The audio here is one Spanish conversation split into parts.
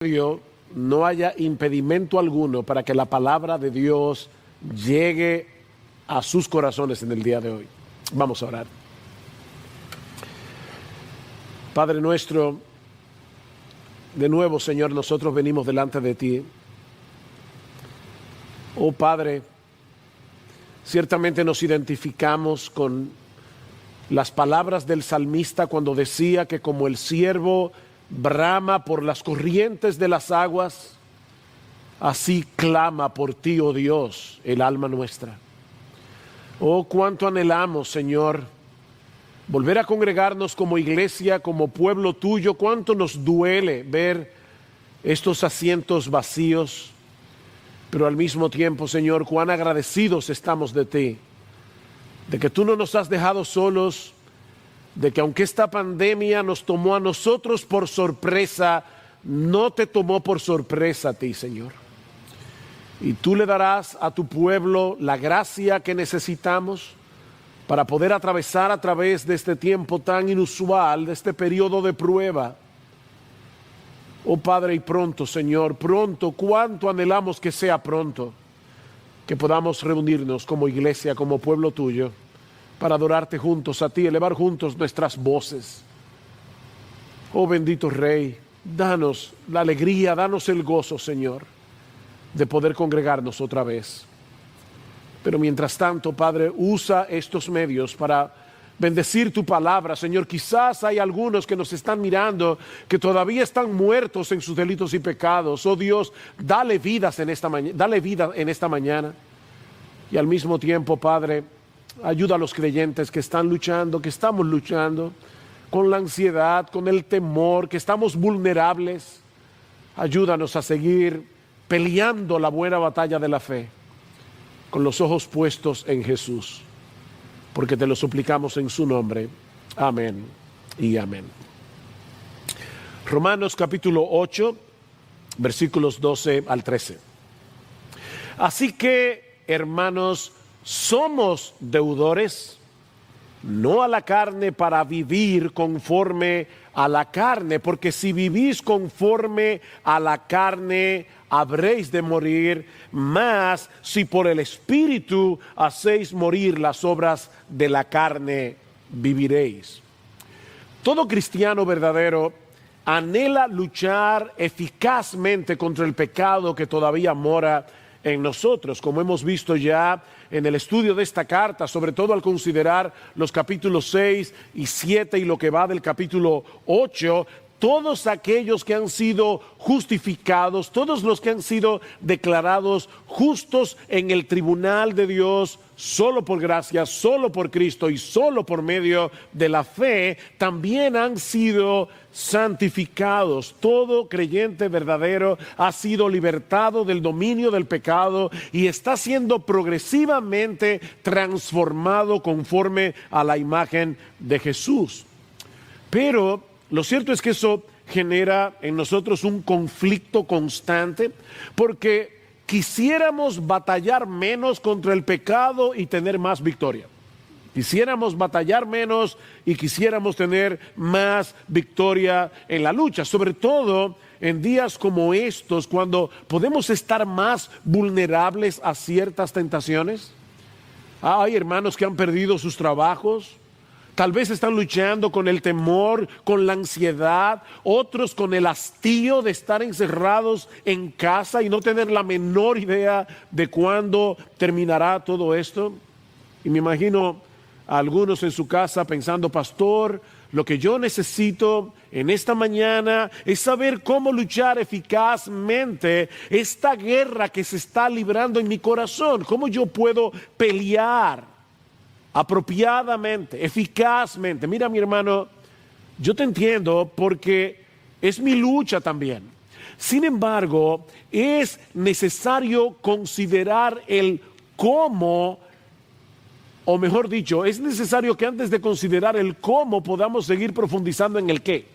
no haya impedimento alguno para que la palabra de Dios llegue a sus corazones en el día de hoy. Vamos a orar. Padre nuestro, de nuevo, Señor, nosotros venimos delante de ti. Oh Padre, ciertamente nos identificamos con las palabras del salmista cuando decía que como el ciervo brama por las corrientes de las aguas, así clama por ti, oh Dios, el alma nuestra. Oh, cuánto anhelamos, Señor, volver a congregarnos como iglesia, como pueblo tuyo. Cuánto nos duele ver estos asientos vacíos, pero al mismo tiempo, Señor, cuán agradecidos estamos de ti, de que tú no nos has dejado solos, de que aunque esta pandemia nos tomó a nosotros por sorpresa, no te tomó por sorpresa a ti, Señor. Y tú le darás a tu pueblo la gracia que necesitamos para poder atravesar a través de este tiempo tan inusual, de este periodo de prueba. Oh Padre, y pronto, Señor, pronto, cuánto anhelamos que sea pronto, que podamos reunirnos como iglesia, como pueblo tuyo, para adorarte juntos a ti, elevar juntos nuestras voces. Oh bendito Rey, danos la alegría, danos el gozo, Señor, de poder congregarnos otra vez. Pero mientras tanto, Padre, usa estos medios para bendecir tu palabra, Señor. Quizás hay algunos que nos están mirando que todavía están muertos en sus delitos y pecados. Oh Dios, dale vida en esta mañana. Y al mismo tiempo, Padre, ayuda a los creyentes que están luchando, que estamos luchando con la ansiedad, con el temor, que estamos vulnerables. Ayúdanos a seguir peleando la buena batalla de la fe, con los ojos puestos en Jesús, porque te lo suplicamos en su nombre. Amén y amén. Romanos capítulo 8, versículos 12 al 13. Así que, hermanos, somos deudores, no a la carne para vivir conforme a la carne, porque si vivís conforme a la carne, habréis de morir, mas si por el Espíritu hacéis morir las obras de la carne, viviréis. Todo cristiano verdadero anhela luchar eficazmente contra el pecado que todavía mora en nosotros, como hemos visto ya en el estudio de esta carta, sobre todo al considerar los capítulos 6 y 7 y lo que va del capítulo 8, todos aquellos que han sido justificados, todos los que han sido declarados justos en el tribunal de Dios, solo por gracia, solo por Cristo y solo por medio de la fe, también han sido santificados. Todo creyente verdadero ha sido libertado del dominio del pecado y está siendo progresivamente transformado conforme a la imagen de Jesús. Pero lo cierto es que eso genera en nosotros un conflicto constante, porque quisiéramos batallar menos contra el pecado y tener más victoria. Quisiéramos batallar menos y quisiéramos tener más victoria en la lucha, sobre todo en días como estos, cuando podemos estar más vulnerables a ciertas tentaciones. Hay hermanos que han perdido sus trabajos. Tal vez están luchando con el temor, con la ansiedad, otros con el hastío de estar encerrados en casa y no tener la menor idea de cuándo terminará todo esto. Y me imagino a algunos en su casa pensando: pastor, lo que yo necesito en esta mañana es saber cómo luchar eficazmente esta guerra que se está librando en mi corazón. ¿Cómo yo puedo pelear apropiadamente, eficazmente? Mira, mi hermano, yo te entiendo porque es mi lucha también. Sin embargo, es necesario considerar el cómo, o mejor dicho, es necesario que antes de considerar el cómo podamos seguir profundizando en el qué.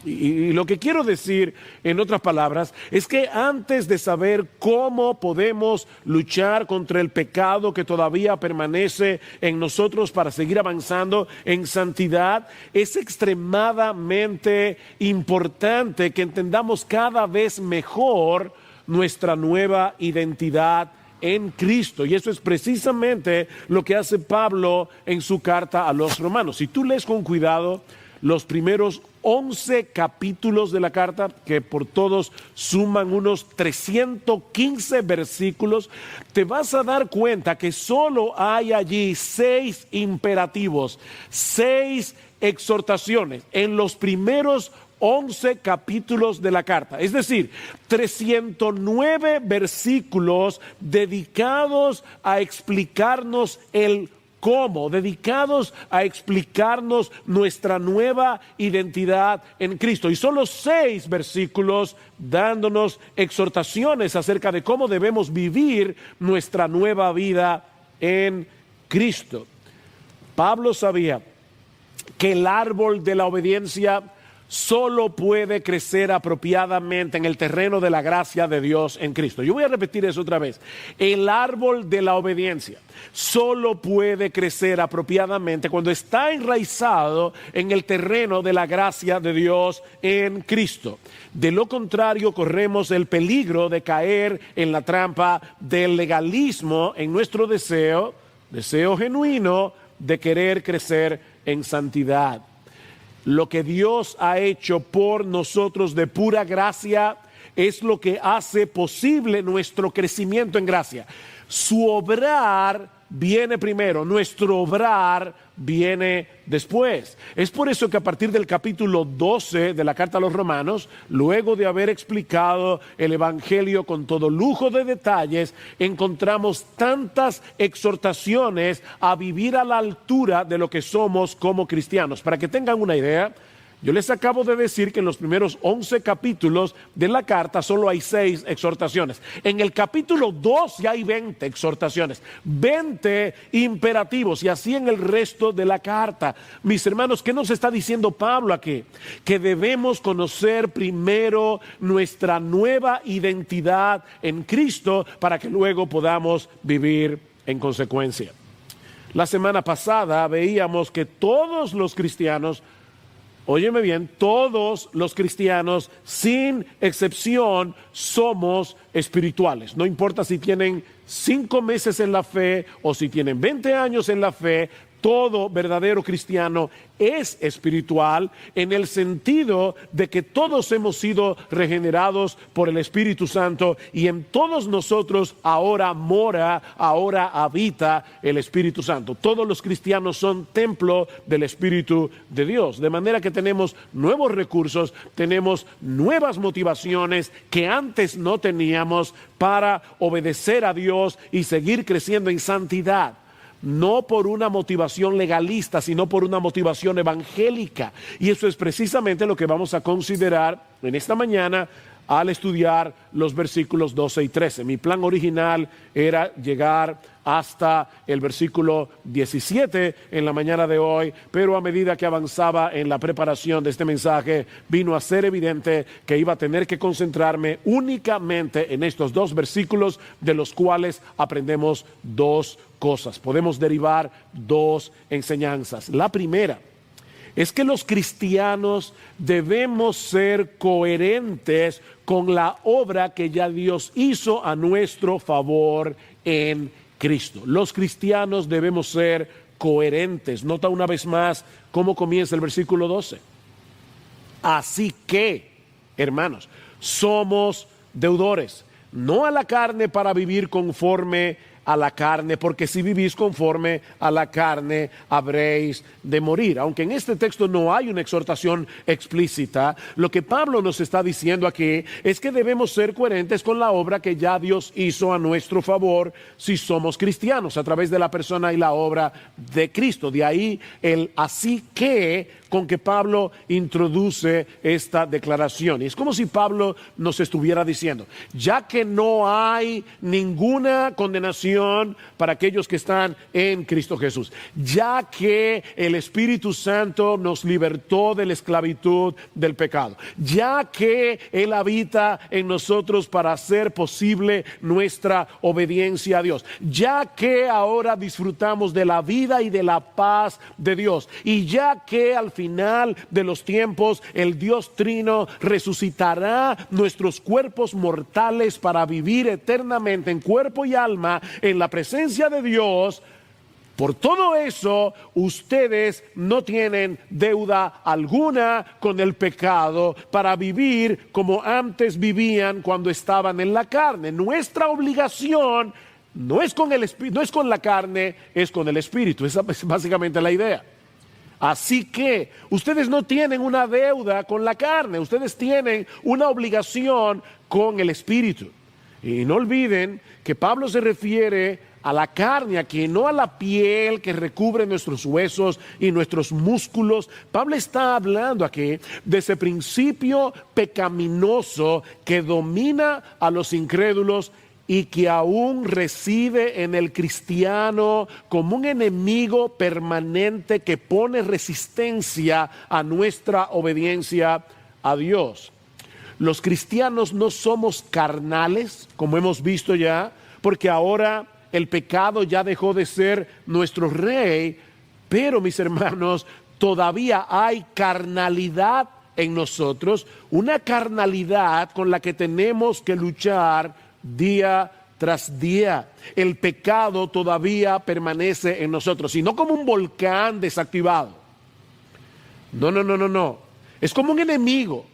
Y lo que quiero decir, en otras palabras, es que antes de saber cómo podemos luchar contra el pecado que todavía permanece en nosotros para seguir avanzando en santidad, es extremadamente importante que entendamos cada vez mejor nuestra nueva identidad en Cristo. Y eso es precisamente lo que hace Pablo en su carta a los romanos. Si tú lees con cuidado los primeros 11 capítulos de la carta, que por todos suman unos 315 versículos, te vas a dar cuenta que solo hay allí 6 imperativos, 6 exhortaciones en los primeros 11 capítulos de la carta. Es decir, 309 versículos dedicados a explicarnos el cómo, dedicados a explicarnos nuestra nueva identidad en Cristo. Y solo 6 versículos dándonos exhortaciones acerca de cómo debemos vivir nuestra nueva vida en Cristo. Pablo sabía que el árbol de la obediencia solo puede crecer apropiadamente en el terreno de la gracia de Dios en Cristo. Yo voy a repetir eso otra vez. El árbol de la obediencia solo puede crecer apropiadamente cuando está enraizado en el terreno de la gracia de Dios en Cristo. De lo contrario, corremos el peligro de caer en la trampa del legalismo en nuestro deseo genuino de querer crecer en santidad. Lo que Dios ha hecho por nosotros de pura gracia es lo que hace posible nuestro crecimiento en gracia. Su obrar viene primero, nuestro obrar viene después. Es por eso que a partir del capítulo 12 de la carta a los Romanos, luego de haber explicado el Evangelio con todo lujo de detalles, encontramos tantas exhortaciones a vivir a la altura de lo que somos como cristianos. Para que tengan una idea, yo les acabo de decir que en los primeros 11 capítulos de la carta solo hay 6 exhortaciones. En el capítulo 2 ya hay 20 exhortaciones, 20 imperativos, y así en el resto de la carta. Mis hermanos, ¿qué nos está diciendo Pablo aquí? Que debemos conocer primero nuestra nueva identidad en Cristo para que luego podamos vivir en consecuencia. La semana pasada veíamos que todos los cristianos, óyeme bien, todos los cristianos, sin excepción, somos espirituales. No importa si tienen 5 meses en la fe o si tienen 20 años en la fe, todo verdadero cristiano es espiritual en el sentido de que todos hemos sido regenerados por el Espíritu Santo y en todos nosotros ahora mora, ahora habita el Espíritu Santo. Todos los cristianos son templo del Espíritu de Dios, de manera que tenemos nuevos recursos, tenemos nuevas motivaciones que antes no teníamos para obedecer a Dios y seguir creciendo en santidad. No por una motivación legalista, sino por una motivación evangélica. Y eso es precisamente lo que vamos a considerar en esta mañana al estudiar los versículos 12 y 13. Mi plan original era llegar hasta el versículo 17 en la mañana de hoy, pero a medida que avanzaba en la preparación de este mensaje, vino a ser evidente que iba a tener que concentrarme únicamente en estos 2 versículos, de los cuales aprendemos 2 cosas. Podemos derivar 2 enseñanzas. La primera es que los cristianos debemos ser coherentes con la obra que ya Dios hizo a nuestro favor en Cristo. Los cristianos debemos ser coherentes. Nota una vez más cómo comienza el versículo 12. Así que, hermanos, somos deudores, no a la carne para vivir conforme a la carne, porque si vivís conforme a la carne habréis de morir. Aunque en este texto no hay una exhortación explícita, lo que Pablo nos está diciendo aquí es que debemos ser coherentes con la obra que ya Dios hizo a nuestro favor si somos cristianos, a través de la persona y la obra de Cristo. De ahí el así que con que Pablo introduce esta declaración. Y es como si Pablo nos estuviera diciendo, ya que no hay ninguna condenación para aquellos que están en Cristo Jesús, ya que el Espíritu Santo nos libertó de la esclavitud del pecado, ya que Él habita en nosotros para hacer posible nuestra obediencia a Dios, ya que ahora disfrutamos de la vida y de la paz de Dios, y ya que al final de los tiempos el Dios Trino resucitará nuestros cuerpos mortales para vivir eternamente en cuerpo y alma en la presencia de Dios. Por todo eso, ustedes no tienen deuda alguna con el pecado para vivir como antes vivían cuando estaban en la carne. Nuestra obligación no es con la carne, es con el Espíritu. Esa es básicamente la idea. Así que ustedes no tienen una deuda con la carne, ustedes tienen una obligación con el Espíritu. Y no olviden que Pablo se refiere a la carne aquí, no a la piel que recubre nuestros huesos y nuestros músculos. Pablo está hablando aquí de ese principio pecaminoso que domina a los incrédulos y que aún reside en el cristiano como un enemigo permanente que pone resistencia a nuestra obediencia a Dios. Los cristianos no somos carnales, como hemos visto ya, porque ahora el pecado ya dejó de ser nuestro rey, pero mis hermanos, todavía hay carnalidad en nosotros, una carnalidad con la que tenemos que luchar día tras día. El pecado todavía permanece en nosotros, y no como un volcán desactivado. No. Es como un enemigo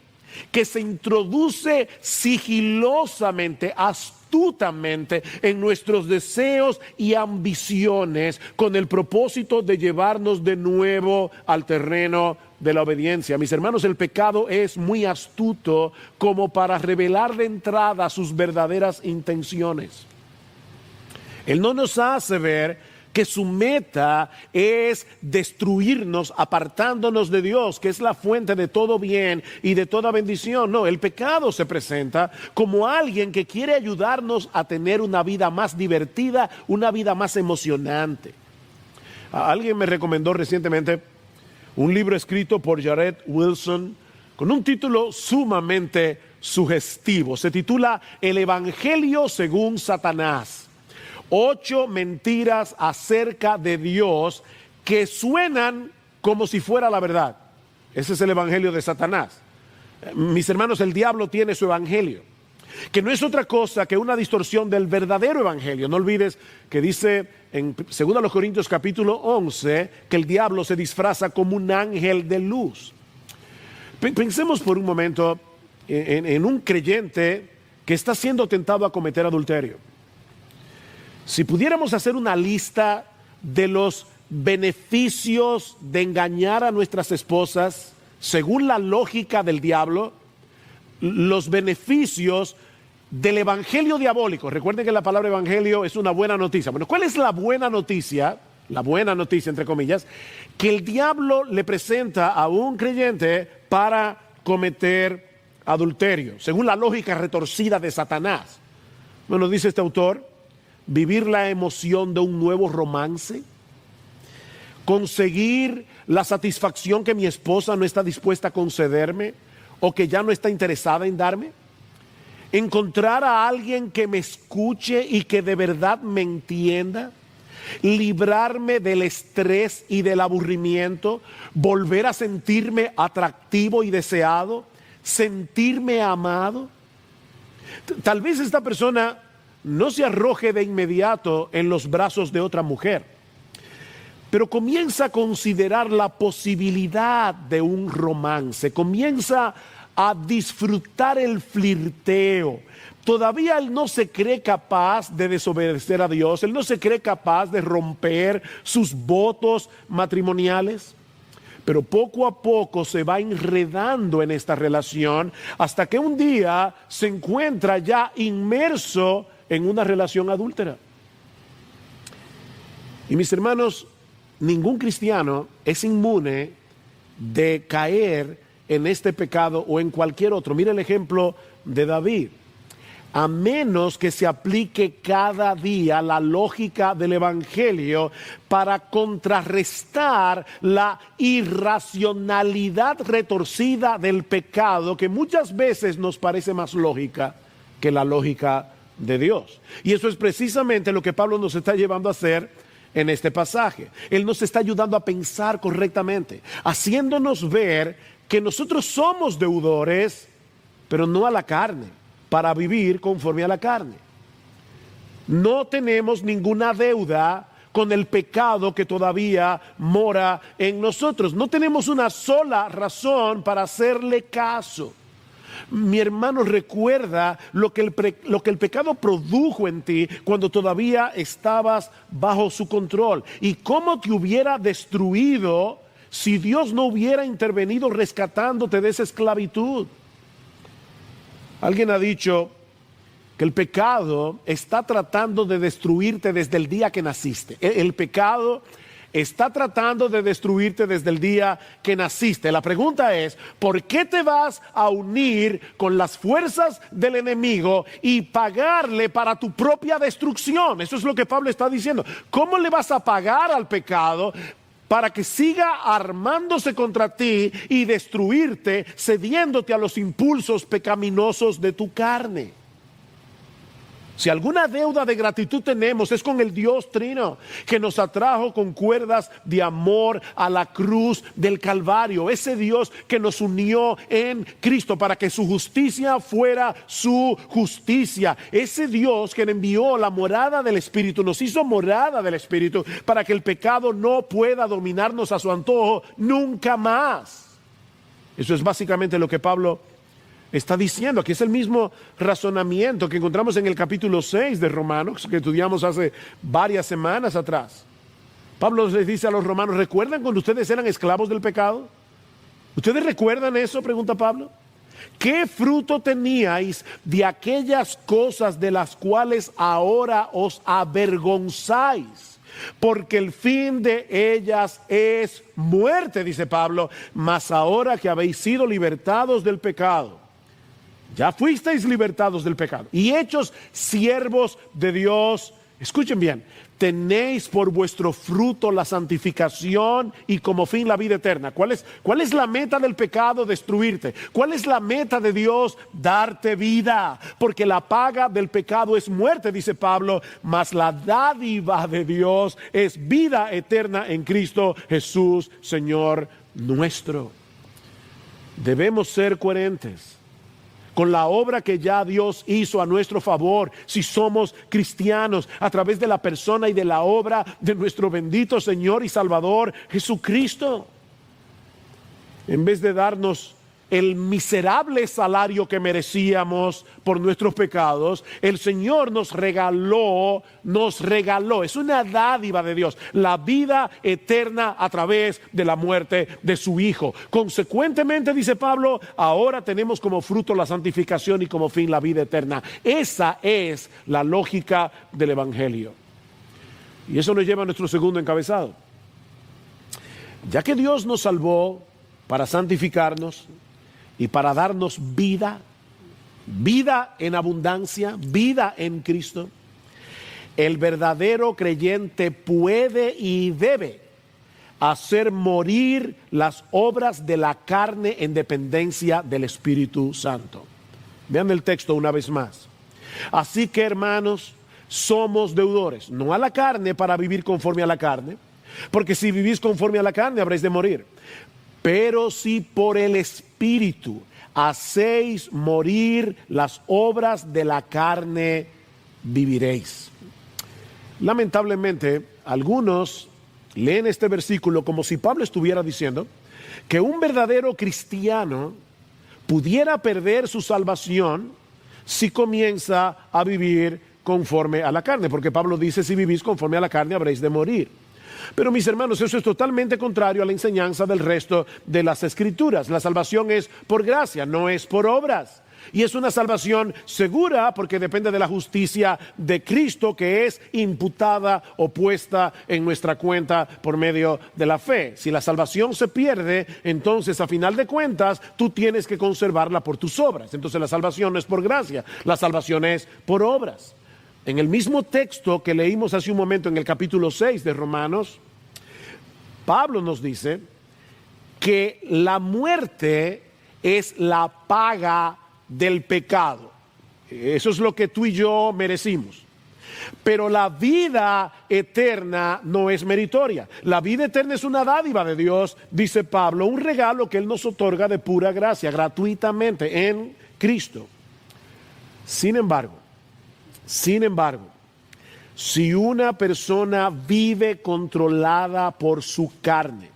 que se introduce sigilosamente, astutamente en nuestros deseos y ambiciones con el propósito de llevarnos de nuevo al terreno de la obediencia. Mis hermanos, el pecado es muy astuto como para revelar de entrada sus verdaderas intenciones. Él no nos hace ver que su meta es destruirnos, apartándonos de Dios, que es la fuente de todo bien y de toda bendición. No, el pecado se presenta como alguien que quiere ayudarnos a tener una vida más divertida, una vida más emocionante. Alguien me recomendó recientemente un libro escrito por Jared Wilson con un título sumamente sugestivo. Se titula El Evangelio según Satanás. 8 mentiras acerca de Dios que suenan como si fuera la verdad. Ese es el evangelio de Satanás. Mis hermanos, el diablo tiene su evangelio, que no es otra cosa que una distorsión del verdadero evangelio. No olvides que dice en 2 Corintios capítulo 11 que el diablo se disfraza como un ángel de luz. Pensemos por un momento en un creyente que está siendo tentado a cometer adulterio. Si pudiéramos hacer una lista de los beneficios de engañar a nuestras esposas, según la lógica del diablo, los beneficios del evangelio diabólico. Recuerden que la palabra evangelio es una buena noticia. Bueno, ¿cuál es la buena noticia? La buena noticia, entre comillas, que el diablo le presenta a un creyente para cometer adulterio, según la lógica retorcida de Satanás. Bueno, dice este autor, vivir la emoción de un nuevo romance, conseguir la satisfacción que mi esposa no está dispuesta a concederme o que ya no está interesada en darme, encontrar a alguien que me escuche y que de verdad me entienda, librarme del estrés y del aburrimiento, volver a sentirme atractivo y deseado, sentirme amado. Tal vez esta persona no se arroje de inmediato en los brazos de otra mujer, pero comienza a considerar la posibilidad de un romance, comienza a disfrutar el flirteo. Todavía él no se cree capaz de desobedecer a Dios, él no se cree capaz de romper sus votos matrimoniales, pero poco a poco se va enredando en esta relación hasta que un día se encuentra ya inmerso en una relación adúltera. Y mis hermanos, ningún cristiano es inmune de caer en este pecado o en cualquier otro. Mira el ejemplo de David. A menos que se aplique cada día la lógica del Evangelio para contrarrestar la irracionalidad retorcida del pecado, que muchas veces nos parece más lógica que la lógica de Dios. Y eso es precisamente lo que Pablo nos está llevando a hacer en este pasaje. Él nos está ayudando a pensar correctamente, haciéndonos ver que nosotros somos deudores, pero no a la carne, para vivir conforme a la carne. No tenemos ninguna deuda con el pecado que todavía mora en nosotros. No tenemos una sola razón para hacerle caso. Mi hermano, recuerda lo que el pecado produjo en ti cuando todavía estabas bajo su control, y cómo te hubiera destruido si Dios no hubiera intervenido rescatándote de esa esclavitud. Alguien ha dicho que el pecado está tratando de destruirte desde el día que naciste. El pecado está tratando de destruirte desde el día que naciste. La pregunta es, ¿por qué te vas a unir con las fuerzas del enemigo y pagarle para tu propia destrucción? Eso es lo que Pablo está diciendo. ¿Cómo le vas a pagar al pecado para que siga armándose contra ti y destruirte, cediéndote a los impulsos pecaminosos de tu carne? Si alguna deuda de gratitud tenemos, es con el Dios Trino, que nos atrajo con cuerdas de amor a la cruz del Calvario. Ese Dios que nos unió en Cristo para que su justicia fuera su justicia. Ese Dios que envió la morada del Espíritu, nos hizo morada del Espíritu, para que el pecado no pueda dominarnos a su antojo nunca más. Eso es básicamente lo que Pablo está diciendo. Aquí es el mismo razonamiento que encontramos en el capítulo 6 de Romanos, que estudiamos hace varias semanas atrás. Pablo les dice a los romanos: ¿recuerdan cuando ustedes eran esclavos del pecado? ¿Ustedes recuerdan eso?, pregunta Pablo. ¿Qué fruto teníais de aquellas cosas de las cuales ahora os avergonzáis? Porque el fin de ellas es muerte, dice Pablo. Mas ahora que habéis sido libertados del pecado, ya fuisteis libertados del pecado y hechos siervos de Dios, escuchen bien, tenéis por vuestro fruto la santificación y como fin la vida eterna. ¿Cuál es la meta del pecado? Destruirte. ¿Cuál es la meta de Dios? Darte vida. Porque la paga del pecado es muerte, dice Pablo, mas la dádiva de Dios es vida eterna en Cristo Jesús, Señor nuestro. Debemos ser coherentes con la obra que ya Dios hizo a nuestro favor, si somos cristianos, a través de la persona y de la obra de nuestro bendito Señor y Salvador Jesucristo. En vez de darnos el miserable salario que merecíamos por nuestros pecados, el Señor nos regaló, es una dádiva de Dios, la vida eterna a través de la muerte de su Hijo. Consecuentemente, dice Pablo, ahora tenemos como fruto la santificación y como fin la vida eterna. Esa es la lógica del Evangelio. Y eso nos lleva a nuestro segundo encabezado. Ya que Dios nos salvó para santificarnos y para darnos vida en abundancia, vida en Cristo, el verdadero creyente puede y debe hacer morir las obras de la carne en dependencia del Espíritu Santo. Vean el texto una vez más. Así que, hermanos, somos deudores, no a la carne para vivir conforme a la carne, porque si vivís conforme a la carne habréis de morir. Pero si por el Espíritu hacéis morir las obras de la carne, viviréis. Lamentablemente, algunos leen este versículo como si Pablo estuviera diciendo que un verdadero cristiano pudiera perder su salvación si comienza a vivir conforme a la carne, porque Pablo dice: si vivís conforme a la carne habréis de morir. Pero, mis hermanos, eso es totalmente contrario a la enseñanza del resto de las Escrituras. La salvación es por gracia, no es por obras. Y es una salvación segura porque depende de la justicia de Cristo, que es imputada o puesta en nuestra cuenta por medio de la fe. Si la salvación se pierde, entonces a final de cuentas tú tienes que conservarla por tus obras. Entonces la salvación no es por gracia, la salvación es por obras. En el mismo texto que leímos hace un momento en el capítulo 6 de Romanos, Pablo nos dice que la muerte es la paga del pecado. Eso es lo que tú y yo merecimos. Pero la vida eterna no es meritoria. La vida eterna es una dádiva de Dios, dice Pablo, un regalo que Él nos otorga de pura gracia, gratuitamente en Cristo. Sin embargo, si una persona vive controlada por su carne,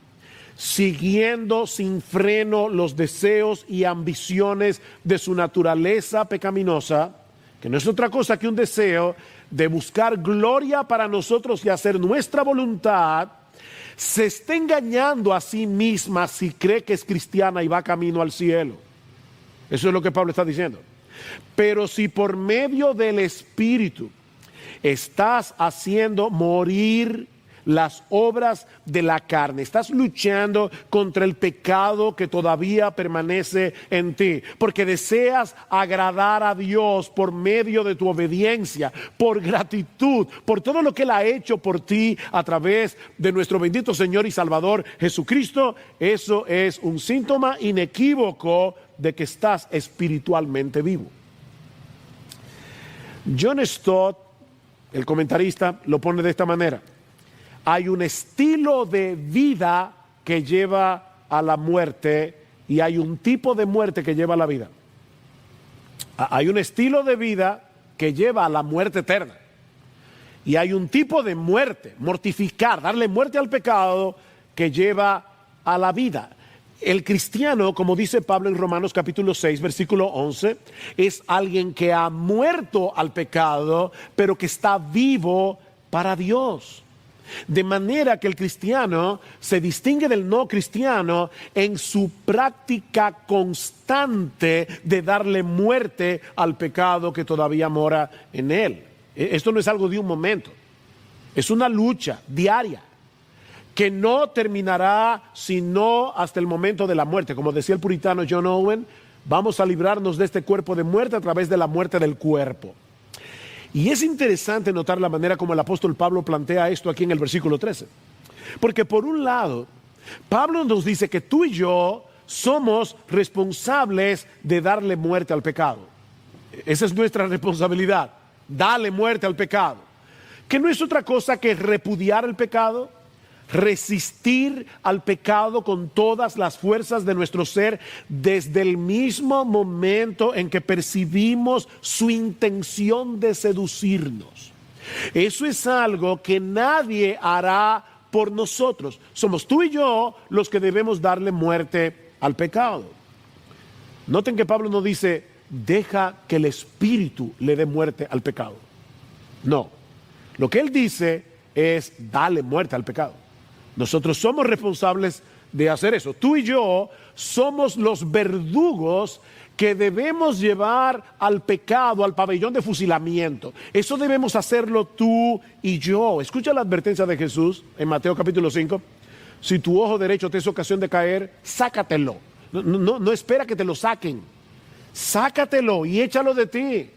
siguiendo sin freno los deseos y ambiciones de su naturaleza pecaminosa, que no es otra cosa que un deseo de buscar gloria para nosotros y hacer nuestra voluntad, se está engañando a sí misma si cree que es cristiana y va camino al cielo. Eso es lo que Pablo está diciendo. Pero si por medio del Espíritu estás haciendo morir las obras de la carne, estás luchando contra el pecado que todavía permanece en ti, porque deseas agradar a Dios por medio de tu obediencia, por gratitud, por todo lo que Él ha hecho por ti a través de nuestro bendito Señor y Salvador Jesucristo. Eso es un síntoma inequívoco de que estás espiritualmente vivo. John Stott, el comentarista, lo pone de esta manera: hay un estilo de vida que lleva a la muerte y hay un tipo de muerte que lleva a la vida. Hay un estilo de vida que lleva a la muerte eterna. Y hay un tipo de muerte, mortificar, darle muerte al pecado, que lleva a la vida. El cristiano, como dice Pablo en Romanos capítulo 6, versículo 11, es alguien que ha muerto al pecado, pero que está vivo para Dios. De manera que el cristiano se distingue del no cristiano en su práctica constante de darle muerte al pecado que todavía mora en él. Esto no es algo de un momento, es una lucha diaria que no terminará sino hasta el momento de la muerte. Como decía el puritano John Owen, vamos a librarnos de este cuerpo de muerte a través de la muerte del cuerpo. Y es interesante notar la manera como el apóstol Pablo plantea esto aquí en el versículo 13. Porque por un lado, Pablo nos dice que tú y yo somos responsables de darle muerte al pecado. Esa es nuestra responsabilidad, darle muerte al pecado. Que no es otra cosa que repudiar el pecado, resistir al pecado con todas las fuerzas de nuestro ser desde el mismo momento en que percibimos su intención de seducirnos. Eso es algo que nadie hará por nosotros. Somos tú y yo los que debemos darle muerte al pecado. Noten que Pablo no dice, deja que el Espíritu le dé muerte al pecado. No, lo que él dice es, dale muerte al pecado. Nosotros somos responsables de hacer eso. Tú y yo somos los verdugos que debemos llevar al pecado, al pabellón de fusilamiento. Eso debemos hacerlo tú y yo. Escucha la advertencia de Jesús en Mateo capítulo 5. Si tu ojo derecho te es ocasión de caer, sácatelo. No espera que te lo saquen. Sácatelo y échalo de ti.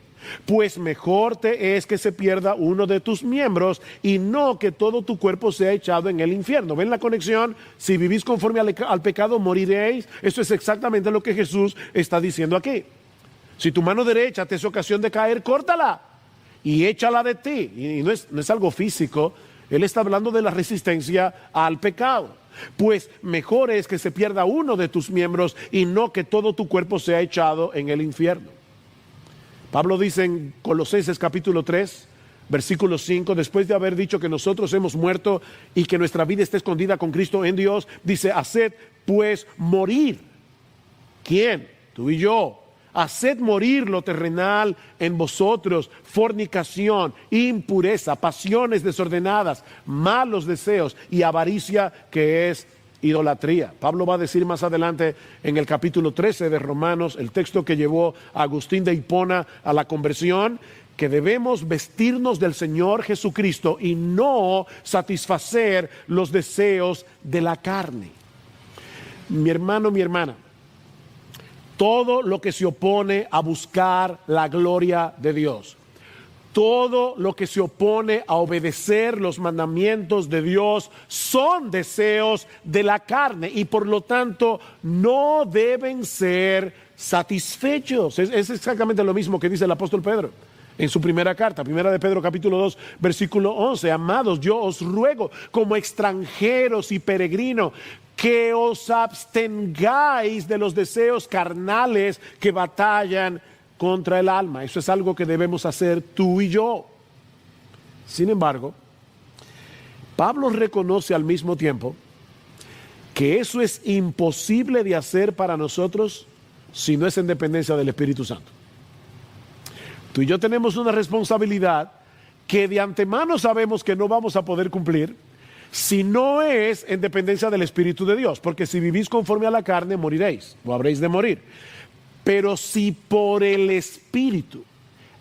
Pues mejor te es que se pierda uno de tus miembros y no que todo tu cuerpo sea echado en el infierno. ¿Ven la conexión? Si vivís conforme al pecado, moriréis. Esto es exactamente lo que Jesús está diciendo aquí. Si tu mano derecha te es ocasión de caer, córtala y échala de ti. Y no es algo físico. Él está hablando de la resistencia al pecado. Pues mejor es que se pierda uno de tus miembros y no que todo tu cuerpo sea echado en el infierno. Pablo dice en Colosenses capítulo 3, versículo 5, después de haber dicho que nosotros hemos muerto y que nuestra vida está escondida con Cristo en Dios, dice, haced pues morir. ¿Quién? Tú y yo. Haced morir lo terrenal en vosotros, fornicación, impureza, pasiones desordenadas, malos deseos y avaricia, que es idolatría. Pablo va a decir más adelante en el capítulo 13 de Romanos, el texto que llevó a Agustín de Hipona a la conversión, que debemos vestirnos del Señor Jesucristo y no satisfacer los deseos de la carne. Mi hermano, mi hermana, todo lo que se opone a buscar la gloria de Dios, todo lo que se opone a obedecer los mandamientos de Dios son deseos de la carne y por lo tanto no deben ser satisfechos. Es exactamente lo mismo que dice el apóstol Pedro en su primera carta, primera de Pedro capítulo 2, versículo 11. Amados, yo os ruego como extranjeros y peregrinos que os abstengáis de los deseos carnales que batallan contra el alma. Eso es algo que debemos hacer tú y yo. Sin embargo, Pablo reconoce al mismo tiempo que eso es imposible de hacer para nosotros si no es en dependencia del Espíritu Santo. Tú y yo tenemos una responsabilidad que de antemano sabemos que no vamos a poder cumplir si no es en dependencia del Espíritu de Dios, porque si vivís conforme a la carne, moriréis, o habréis de morir. Pero si por el Espíritu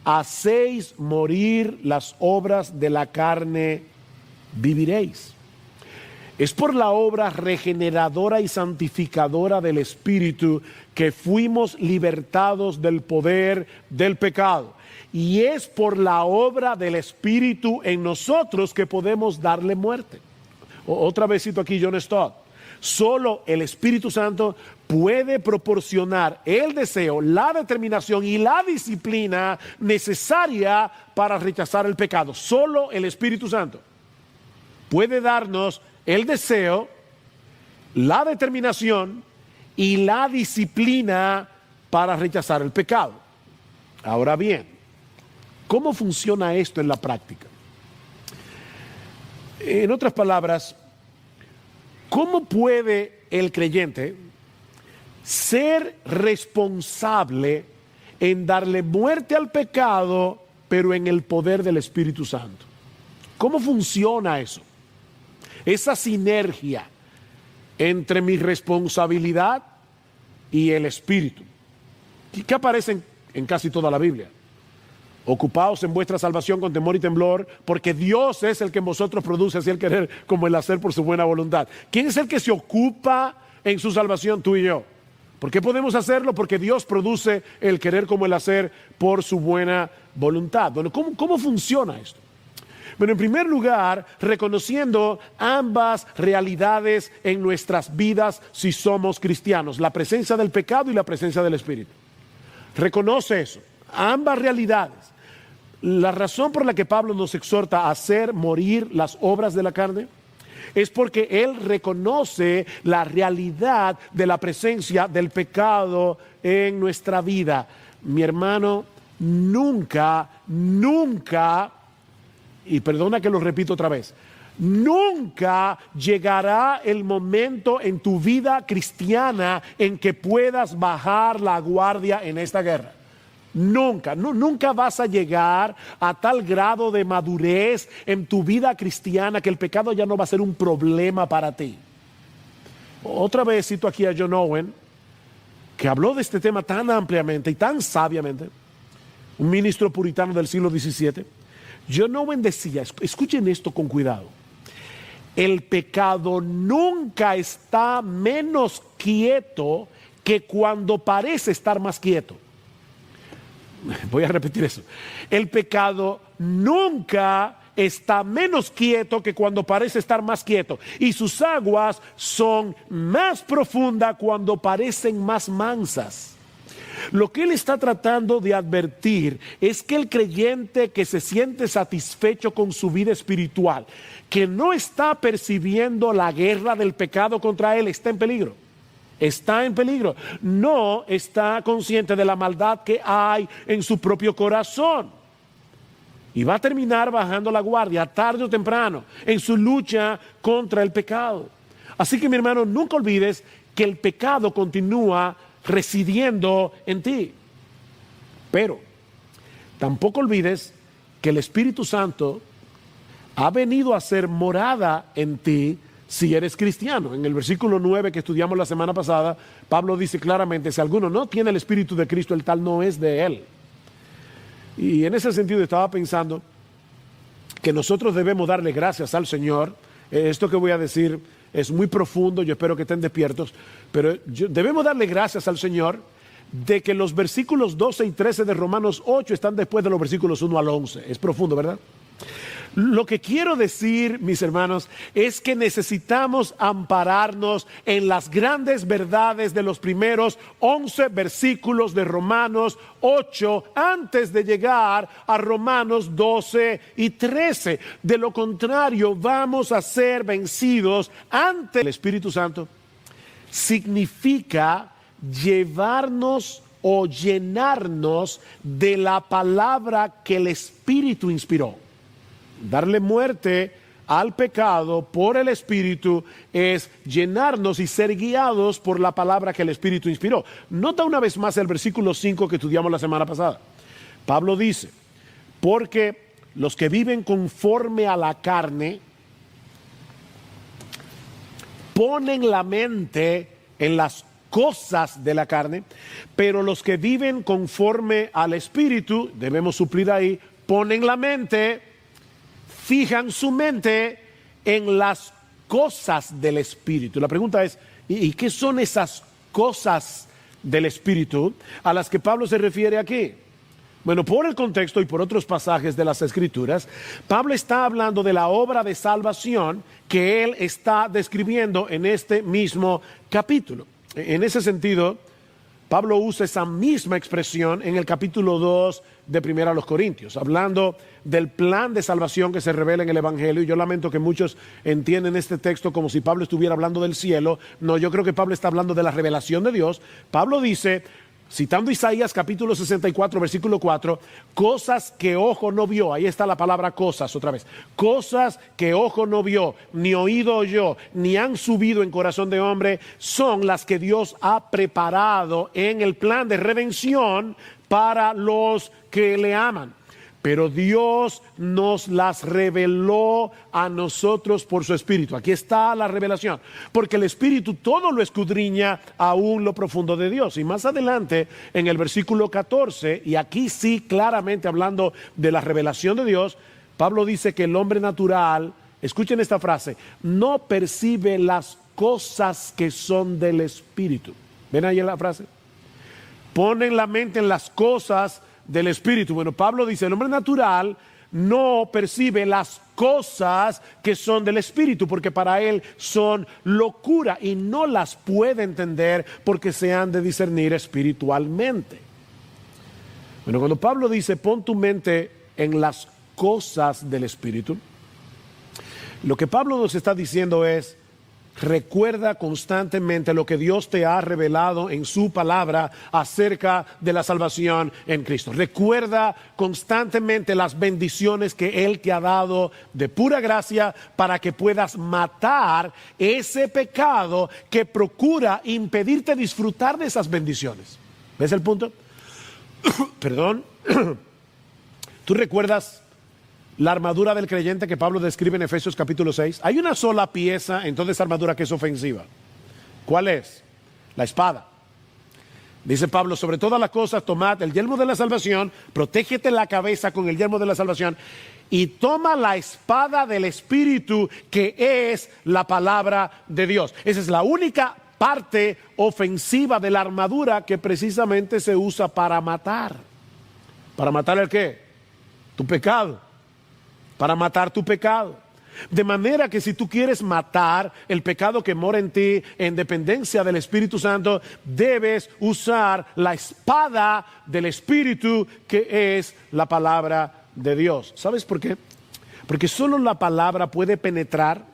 hacéis morir las obras de la carne, viviréis. Es por la obra regeneradora y santificadora del Espíritu que fuimos libertados del poder del pecado. Y es por la obra del Espíritu en nosotros que podemos darle muerte. Otra vez cito aquí John Stott. Solo el Espíritu Santo puede proporcionar el deseo, la determinación y la disciplina necesaria para rechazar el pecado. Solo el Espíritu Santo puede darnos el deseo, la determinación y la disciplina para rechazar el pecado. Ahora bien, ¿cómo funciona esto en la práctica? En otras palabras, ¿cómo puede el creyente ser responsable en darle muerte al pecado, pero en el poder del Espíritu Santo? ¿Cómo funciona eso? Esa sinergia entre mi responsabilidad y el Espíritu, que aparece en casi toda la Biblia. Ocupaos en vuestra salvación con temor y temblor, porque Dios es el que en vosotros produce así el querer como el hacer por su buena voluntad. ¿Quién es el que se ocupa en su salvación? Tú y yo. ¿Por qué podemos hacerlo? Porque Dios produce el querer como el hacer por su buena voluntad. Bueno, ¿cómo funciona esto? Bueno, en primer lugar, reconociendo ambas realidades en nuestras vidas si somos cristianos, la presencia del pecado y la presencia del Espíritu. Reconoce eso, ambas realidades. La razón por la que Pablo nos exhorta a hacer morir las obras de la carne es porque él reconoce la realidad de la presencia del pecado en nuestra vida. Mi hermano, nunca, y perdona que lo repito otra vez, nunca llegará el momento en tu vida cristiana en que puedas bajar la guardia en esta guerra. Nunca vas a llegar a tal grado de madurez en tu vida cristiana que el pecado ya no va a ser un problema para ti. Otra vez cito aquí a John Owen, que habló de este tema tan ampliamente y tan sabiamente, un ministro puritano del siglo XVII. John Owen decía, escuchen esto con cuidado, el pecado nunca está menos quieto que cuando parece estar más quieto. Voy a repetir eso. El pecado nunca está menos quieto que cuando parece estar más quieto. Y sus aguas son más profundas cuando parecen más mansas. Lo que él está tratando de advertir es que el creyente que se siente satisfecho con su vida espiritual, que no está percibiendo la guerra del pecado contra él, está en peligro. Está en peligro. No está consciente de la maldad que hay en su propio corazón. Y va a terminar bajando la guardia tarde o temprano en su lucha contra el pecado. Así que, mi hermano, nunca olvides que el pecado continúa residiendo en ti. Pero tampoco olvides que el Espíritu Santo ha venido a ser morada en ti si eres cristiano. En el versículo 9 que estudiamos la semana pasada, Pablo dice claramente, si alguno no tiene el Espíritu de Cristo, el tal no es de él. Y en ese sentido estaba pensando que nosotros debemos darle gracias al Señor. Esto que voy a decir es muy profundo, yo espero que estén despiertos, pero debemos darle gracias al Señor de que los versículos 12 y 13 de Romanos 8 están después de los versículos 1 al 11. Es profundo, ¿verdad? Lo que quiero decir, mis hermanos, es que necesitamos ampararnos en las grandes verdades de los primeros 11 versículos de Romanos 8 antes de llegar a Romanos 12 y 13. De lo contrario, vamos a ser vencidos ante el Espíritu Santo. Significa llevarnos o llenarnos de la palabra que el Espíritu inspiró. Darle muerte al pecado por el Espíritu es llenarnos y ser guiados por la palabra que el Espíritu inspiró. Nota una vez más el versículo 5 que estudiamos la semana pasada. Pablo dice, porque los que viven conforme a la carne ponen la mente en las cosas de la carne, pero los que viven conforme al Espíritu, debemos suplir ahí, ponen la mente, fijan su mente en las cosas del Espíritu. La pregunta es, ¿y qué son esas cosas del Espíritu a las que Pablo se refiere aquí? Bueno, por el contexto y por otros pasajes de las Escrituras, Pablo está hablando de la obra de salvación que él está describiendo en este mismo capítulo. En ese sentido, Pablo usa esa misma expresión en el capítulo 2 de 1 Corintios, hablando del plan de salvación que se revela en el Evangelio. Y yo lamento que muchos entienden este texto como si Pablo estuviera hablando del cielo. No, yo creo que Pablo está hablando de la revelación de Dios. Pablo dice, citando Isaías capítulo 64, versículo 4, cosas que ojo no vio, ahí está la palabra cosas otra vez, cosas que ojo no vio, ni oído oyó, ni han subido en corazón de hombre, son las que Dios ha preparado en el plan de redención para los que le aman. Pero Dios nos las reveló a nosotros por su Espíritu. Aquí está la revelación. Porque el Espíritu todo lo escudriña aún lo profundo de Dios. Y más adelante, en el versículo 14, y aquí sí claramente hablando de la revelación de Dios, Pablo dice que el hombre natural, escuchen esta frase, no percibe las cosas que son del Espíritu. ¿Ven ahí la frase? Ponen la mente en las cosas del Espíritu. Bueno, Pablo dice, el hombre natural no percibe las cosas que son del Espíritu, porque para él son locura y no las puede entender porque se han de discernir espiritualmente. Bueno, cuando Pablo dice, pon tu mente en las cosas del Espíritu, lo que Pablo nos está diciendo es, recuerda constantemente lo que Dios te ha revelado en su palabra acerca de la salvación en Cristo. Recuerda constantemente las bendiciones que Él te ha dado de pura gracia para que puedas matar ese pecado que procura impedirte disfrutar de esas bendiciones. ¿Ves el punto? Perdón. ¿Tú recuerdas la armadura del creyente que Pablo describe en Efesios capítulo 6? Hay una sola pieza en toda esa armadura que es ofensiva. ¿Cuál es? La espada. Dice Pablo, sobre todas las cosas tomad el yelmo de la salvación, protégete la cabeza con el yelmo de la salvación y toma la espada del Espíritu que es la palabra de Dios. Esa es la única parte ofensiva de la armadura que precisamente se usa para matar. ¿Para matar el qué? Tu pecado. Para matar tu pecado. De manera que si tú quieres matar el pecado que mora en ti en dependencia del Espíritu Santo, debes usar la espada del Espíritu que es la palabra de Dios. ¿Sabes por qué? Porque solo la palabra puede penetrar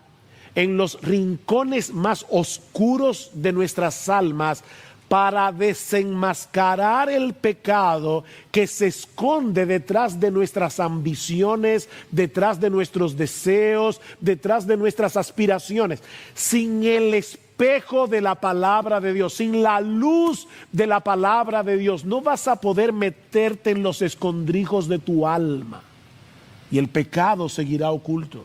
en los rincones más oscuros de nuestras almas para desenmascarar el pecado que se esconde detrás de nuestras ambiciones, detrás de nuestros deseos, detrás de nuestras aspiraciones. Sin el espejo de la palabra de Dios, sin la luz de la palabra de Dios, no vas a poder meterte en los escondrijos de tu alma y el pecado seguirá oculto.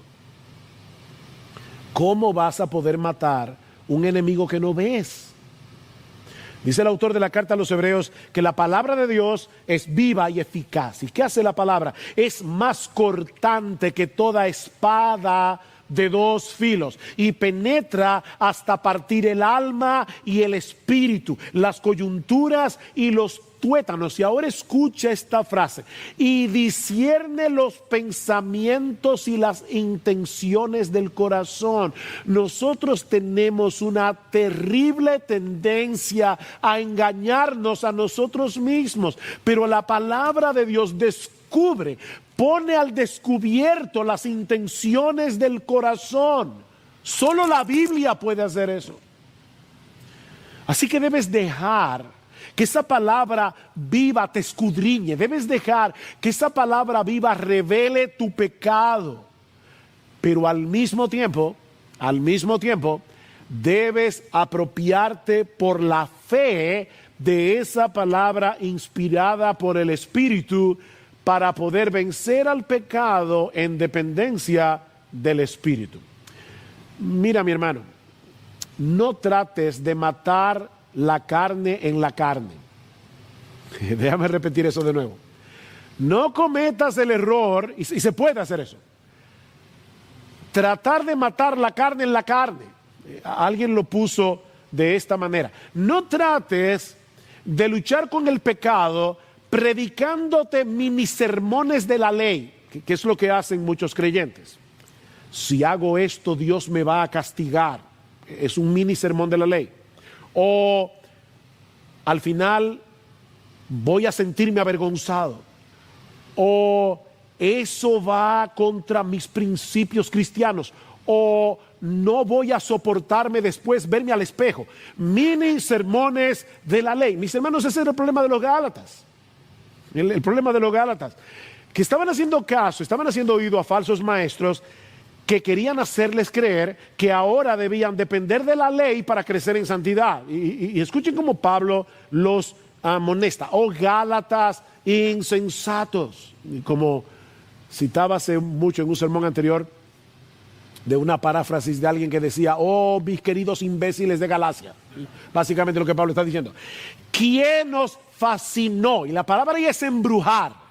¿Cómo vas a poder matar un enemigo que no ves? Dice el autor de la carta a los Hebreos que la palabra de Dios es viva y eficaz. ¿Y qué hace la palabra? Es más cortante que toda espada de dos filos y penetra hasta partir el alma y el espíritu, las coyunturas y los tuétanos. Y ahora escucha esta frase: y discierne los pensamientos y las intenciones del corazón. Nosotros tenemos una terrible tendencia a engañarnos a nosotros mismos, pero la palabra de Dios descubre, pone al descubierto las intenciones del corazón. Solo la Biblia puede hacer eso. Así que debes dejar que esa palabra viva te escudriñe. Debes dejar que esa palabra viva revele tu pecado. Pero al mismo tiempo, debes apropiarte por la fe de esa palabra inspirada por el Espíritu para poder vencer al pecado en dependencia del Espíritu. Mira, mi hermano, no trates de matar la carne en la carne. Déjame repetir eso de nuevo. No cometas el error, y se puede hacer eso, tratar de matar la carne en la carne. Alguien lo puso de esta manera: no trates de luchar con el pecado predicándote mini sermones de la ley, que es lo que hacen muchos creyentes. Si hago esto, Dios me va a castigar. Es un mini sermón de la ley. O al final voy a sentirme avergonzado. O eso va contra mis principios cristianos. O no voy a soportarme después verme al espejo. Mini sermones de la ley. Mis hermanos, ese era el problema de los Gálatas. El problema de los Gálatas, que estaban haciendo caso, estaban haciendo oído a falsos maestros que querían hacerles creer que ahora debían depender de la ley para crecer en santidad. Y escuchen cómo Pablo los amonesta: oh Gálatas insensatos. Y como citaba hace mucho en un sermón anterior, de una paráfrasis de alguien que decía: oh mis queridos imbéciles de Galacia. Básicamente lo que Pablo está diciendo: ¿quién os fascinó? Y la palabra ahí es embrujar.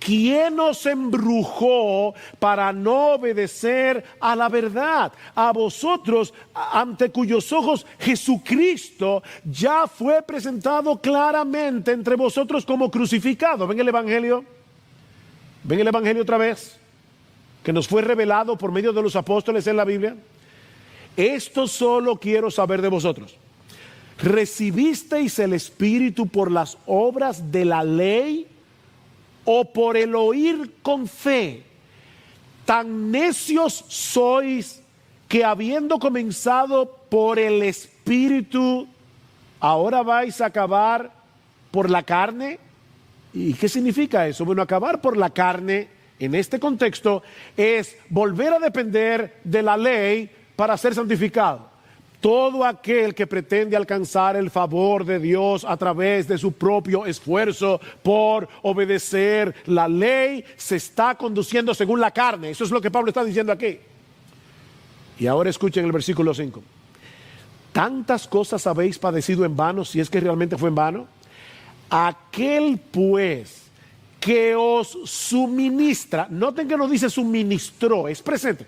¿Quién nos embrujó para no obedecer a la verdad? A vosotros, ante cuyos ojos Jesucristo ya fue presentado claramente entre vosotros como crucificado. ¿Ven el Evangelio? ¿Ven el Evangelio otra vez? Que nos fue revelado por medio de los apóstoles en la Biblia. Esto solo quiero saber de vosotros: ¿recibisteis el Espíritu por las obras de la ley o por el oír con fe? Tan necios sois que, habiendo comenzado por el Espíritu, ahora vais a acabar por la carne. ¿Y qué significa eso? Bueno, acabar por la carne en este contexto es volver a depender de la ley para ser santificado. Todo aquel que pretende alcanzar el favor de Dios a través de su propio esfuerzo por obedecer la ley se está conduciendo según la carne. Eso es lo que Pablo está diciendo aquí. Y ahora escuchen el versículo 5. ¿Tantas cosas habéis padecido en vano, si es que realmente fue en vano? Aquel pues que os suministra, noten que no dice suministró, es presente.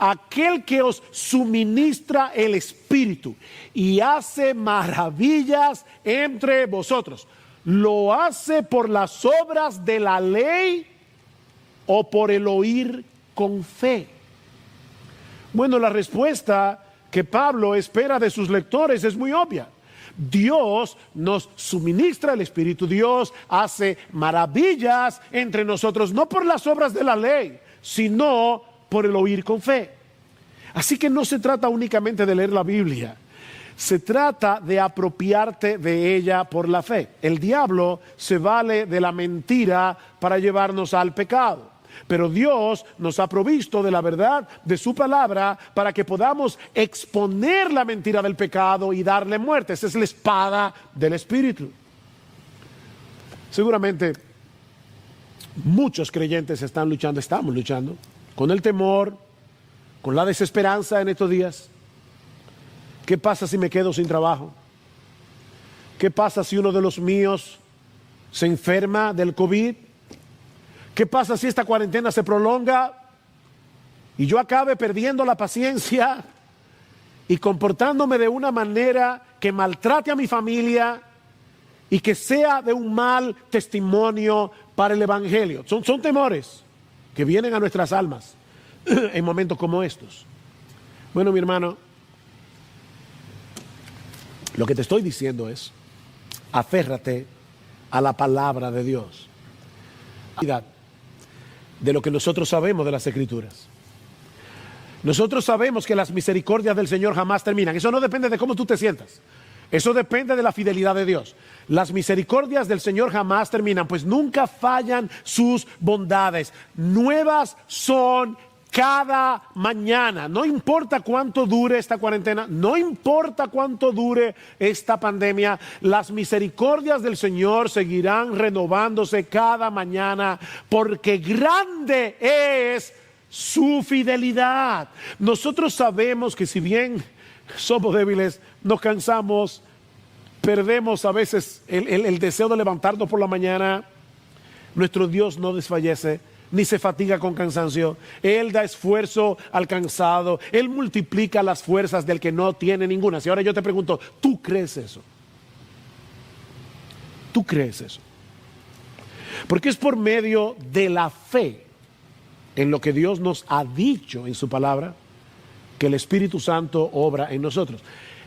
Aquel que os suministra el Espíritu y hace maravillas entre vosotros, ¿lo hace por las obras de la ley o por el oír con fe? Bueno, la respuesta que Pablo espera de sus lectores es muy obvia. Dios nos suministra el Espíritu, Dios hace maravillas entre nosotros, no por las obras de la ley, sino por el oír con fe. Así que no se trata únicamente de leer la Biblia, se trata de apropiarte de ella por la fe. El diablo se vale de la mentira para llevarnos al pecado, pero Dios nos ha provisto de la verdad de su palabra para que podamos exponer la mentira del pecado y darle muerte. Esa es la espada del Espíritu. Seguramente muchos creyentes estamos luchando con el temor, con la desesperanza en estos días? ¿Qué pasa si me quedo sin trabajo? ¿Qué pasa si uno de los míos se enferma del COVID? ¿Qué pasa si esta cuarentena se prolonga y yo acabe perdiendo la paciencia y comportándome de una manera que maltrate a mi familia y que sea de un mal testimonio para el Evangelio? Son temores que vienen a nuestras almas en momentos como estos. Bueno, mi hermano, lo que te estoy diciendo es, aférrate a la palabra de Dios, de lo que nosotros sabemos de las Escrituras. Nosotros sabemos que las misericordias del Señor jamás terminan. Eso no depende de cómo tú te sientas. Eso depende de la fidelidad de Dios. Las misericordias del Señor jamás terminan, pues nunca fallan sus bondades. Nuevas son cada mañana. No importa cuánto dure esta cuarentena, no importa cuánto dure esta pandemia, las misericordias del Señor seguirán renovándose cada mañana, porque grande es su fidelidad. Nosotros sabemos que si bien somos débiles, nos cansamos, perdemos a veces el deseo de levantarnos por la mañana, nuestro Dios no desfallece ni se fatiga con cansancio. Él da esfuerzo al cansado, Él multiplica las fuerzas del que no tiene ninguna. Si ahora yo te pregunto, ¿tú crees eso? ¿Tú crees eso? Porque es por medio de la fe en lo que Dios nos ha dicho en su palabra que el Espíritu Santo obra en nosotros.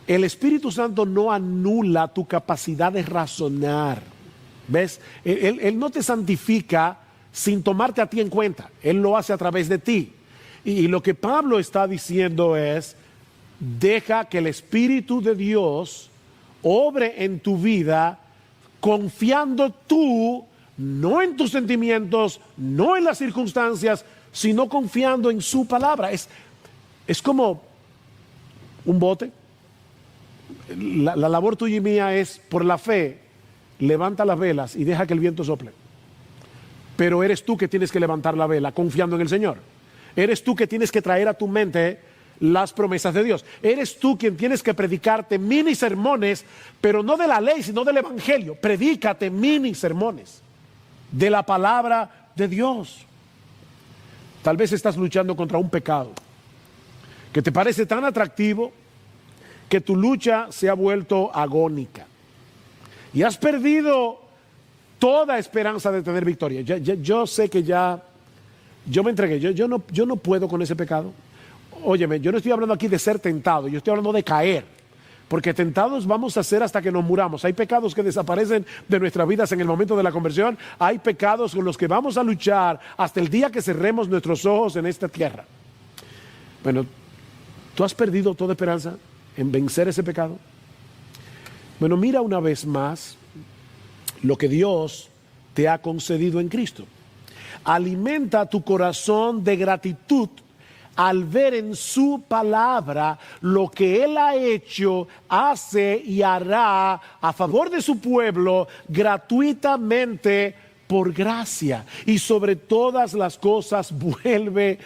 El Espíritu Santo no anula tu capacidad de razonar. ¿Ves? Él no te santifica sin tomarte a ti en cuenta. Él lo hace a través de ti. Y lo que Pablo está diciendo es, deja que el Espíritu de Dios obre en tu vida, confiando tú, no en tus sentimientos, no en las circunstancias, sino confiando en su palabra. Es como un bote. La labor tuya y mía es, por la fe, levanta las velas y deja que el viento sople. Pero eres tú que tienes que levantar la vela confiando en el Señor. Eres tú que tienes que traer a tu mente las promesas de Dios. Eres tú quien tienes que predicarte mini sermones, pero no de la ley, sino del Evangelio. Predícate mini sermones de la palabra de Dios. Tal vez estás luchando contra un pecado que te parece tan atractivo que tu lucha se ha vuelto agónica y has perdido toda esperanza de tener victoria. Yo sé que yo me entregué, yo no puedo con ese pecado. Óyeme, yo no estoy hablando aquí de ser tentado, yo estoy hablando de caer, porque tentados vamos a ser hasta que nos muramos. Hay pecados que desaparecen de nuestras vidas en el momento de la conversión, hay pecados con los que vamos a luchar hasta el día que cerremos nuestros ojos en esta tierra. Bueno, ¿tú has perdido toda esperanza en vencer ese pecado? Bueno, mira una vez más lo que Dios te ha concedido en Cristo. Alimenta tu corazón de gratitud al ver en su palabra lo que Él ha hecho, hace y hará a favor de su pueblo gratuitamente por gracia. Y sobre todas las cosas vuelve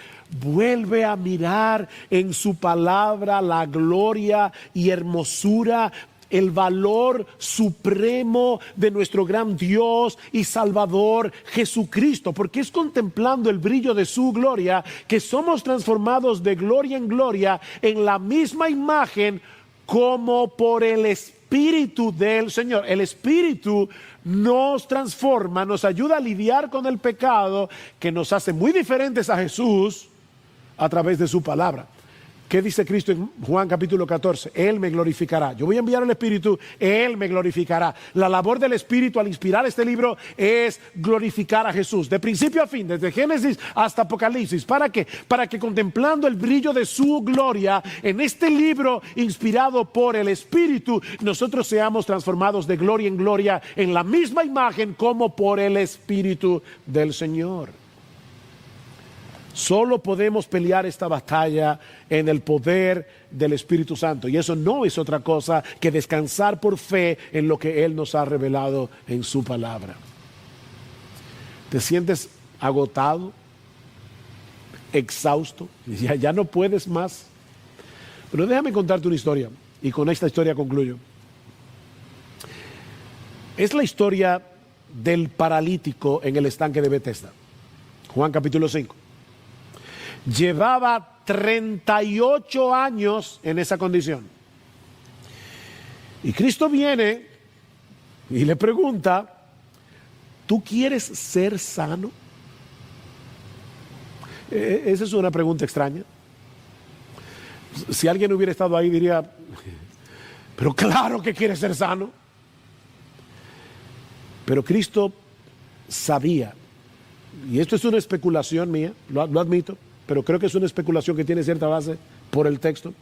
a mirar en su palabra la gloria y hermosura, el valor supremo de nuestro gran Dios y Salvador Jesucristo, porque es contemplando el brillo de su gloria que somos transformados de gloria en gloria en la misma imagen como por el Espíritu del Señor. El Espíritu nos transforma, nos ayuda a lidiar con el pecado que nos hace muy diferentes a Jesús a través de su palabra. ¿Qué dice Cristo en Juan capítulo 14? Él me glorificará. Yo voy a enviar al Espíritu, Él me glorificará. La labor del Espíritu al inspirar este libro es glorificar a Jesús, de principio a fin, desde Génesis hasta Apocalipsis. ¿Para qué? Para que contemplando el brillo de su gloria en este libro inspirado por el Espíritu, nosotros seamos transformados de gloria en gloria en la misma imagen como por el Espíritu del Señor. Solo podemos pelear esta batalla en el poder del Espíritu Santo. Y eso no es otra cosa que descansar por fe en lo que Él nos ha revelado en su palabra. ¿Te sientes agotado? exhausto, ya no puedes más. Pero déjame contarte una historia, y con esta historia concluyo. Es la historia del paralítico en el estanque de Betesda. Juan capítulo 5. Llevaba 38 años en esa condición. Y Cristo viene y le pregunta, ¿tú quieres ser sano? Esa es una pregunta extraña. Si alguien hubiera estado ahí diría, pero claro que quiere ser sano. Pero Cristo sabía, y esto es una especulación mía, lo admito, pero creo que es una especulación que tiene cierta base por el texto,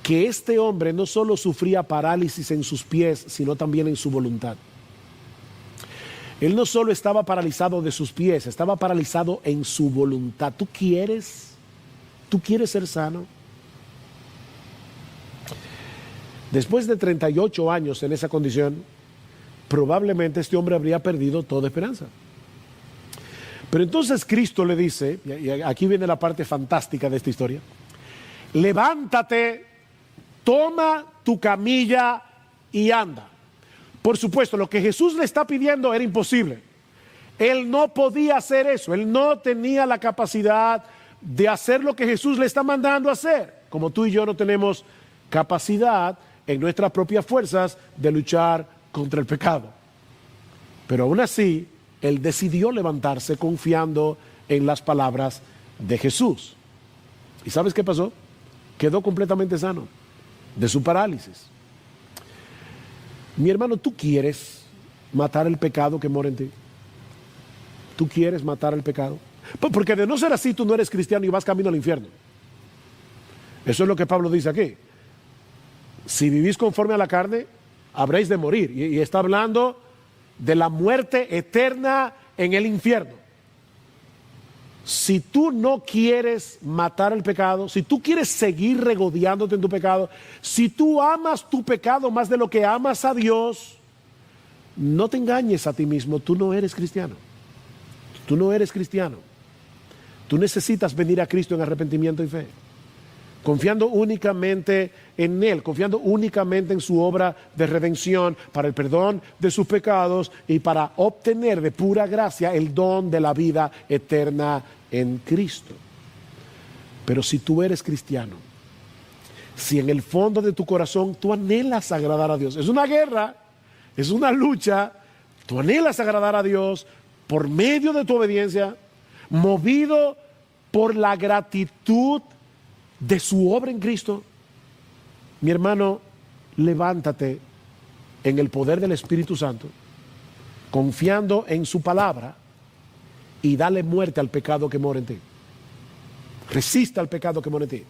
que este hombre no solo sufría parálisis en sus pies, sino también en su voluntad. Él no solo estaba paralizado de sus pies, estaba paralizado en su voluntad. ¿Tú quieres ser sano? Después de 38 años en esa condición, probablemente este hombre habría perdido toda esperanza. Pero entonces Cristo le dice, y aquí viene la parte fantástica de esta historia, levántate, toma tu camilla y anda. Por supuesto, lo que Jesús le está pidiendo era imposible. Él no podía hacer eso, él no tenía la capacidad de hacer lo que Jesús le está mandando a hacer, como tú y yo no tenemos capacidad en nuestras propias fuerzas de luchar contra el pecado. Pero aún así, él decidió levantarse confiando en las palabras de Jesús. ¿Y sabes qué pasó? Quedó completamente sano de su parálisis. Mi hermano, ¿tú quieres matar el pecado que mora en ti? ¿Tú quieres matar el pecado? Porque de no ser así, tú no eres cristiano y vas camino al infierno. Eso es lo que Pablo dice aquí. Si vivís conforme a la carne, habréis de morir. Y está hablando de la muerte eterna en el infierno. Si tú no quieres matar el pecado, si tú quieres seguir regodeándote en tu pecado, si tú amas tu pecado más de lo que amas a Dios, no te engañes a ti mismo, tú no eres cristiano. Tú no eres cristiano. Tú necesitas venir a Cristo en arrepentimiento y fe, confiando únicamente en Él, confiando únicamente en su obra de redención para el perdón de sus pecados y para obtener de pura gracia el don de la vida eterna en Cristo. Pero si tú eres cristiano, si en el fondo de tu corazón tú anhelas agradar a Dios, es una guerra, es una lucha, tú anhelas agradar a Dios por medio de tu obediencia, movido por la gratitud de su obra en Cristo, mi hermano, levántate en el poder del Espíritu Santo, confiando en su palabra, y dale muerte al pecado que mora en ti. Resista al pecado que mora en ti.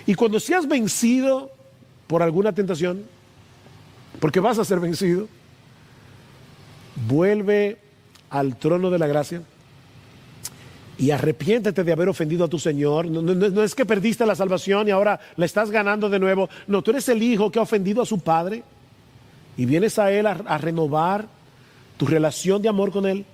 Y cuando seas vencido por alguna tentación, porque vas a ser vencido, vuelve al trono de la gracia y arrepiéntete de haber ofendido a tu Señor. No es que perdiste la salvación y ahora la estás ganando de nuevo. No, tú eres el hijo que ha ofendido a su padre y vienes a Él a renovar tu relación de amor con Él.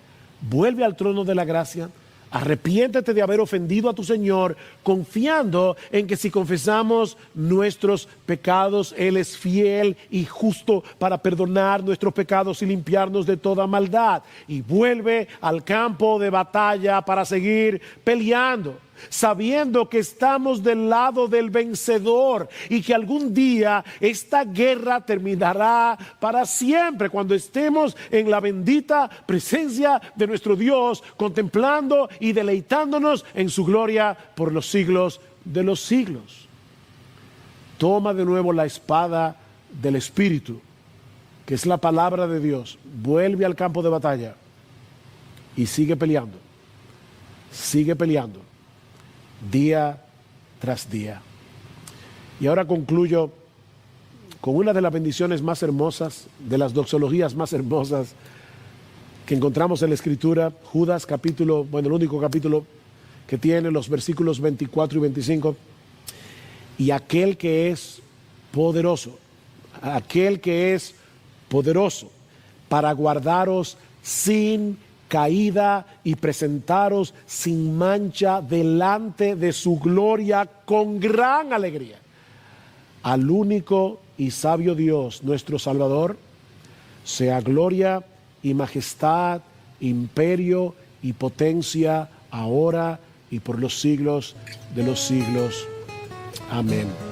Vuelve al trono de la gracia, arrepiéntete de haber ofendido a tu Señor, confiando en que si confesamos nuestros pecados, Él es fiel y justo para perdonar nuestros pecados y limpiarnos de toda maldad. Y vuelve al campo de batalla para seguir peleando, sabiendo que estamos del lado del vencedor y que algún día esta guerra terminará para siempre cuando estemos en la bendita presencia de nuestro Dios, contemplando y deleitándonos en su gloria por los siglos de los siglos. Toma de nuevo la espada del Espíritu, que es la palabra de Dios, vuelve al campo de batalla y sigue peleando día tras día. Y ahora concluyo con una de las bendiciones más hermosas, de las doxologías más hermosas que encontramos en la Escritura. Judas capítulo, el único capítulo que tiene los versículos 24 y 25. Y aquel que es poderoso para guardaros sin caída y presentaros sin mancha delante de su gloria con gran alegría. Al único y sabio Dios, nuestro Salvador, sea gloria y majestad, imperio y potencia, ahora y por los siglos de los siglos. Amén.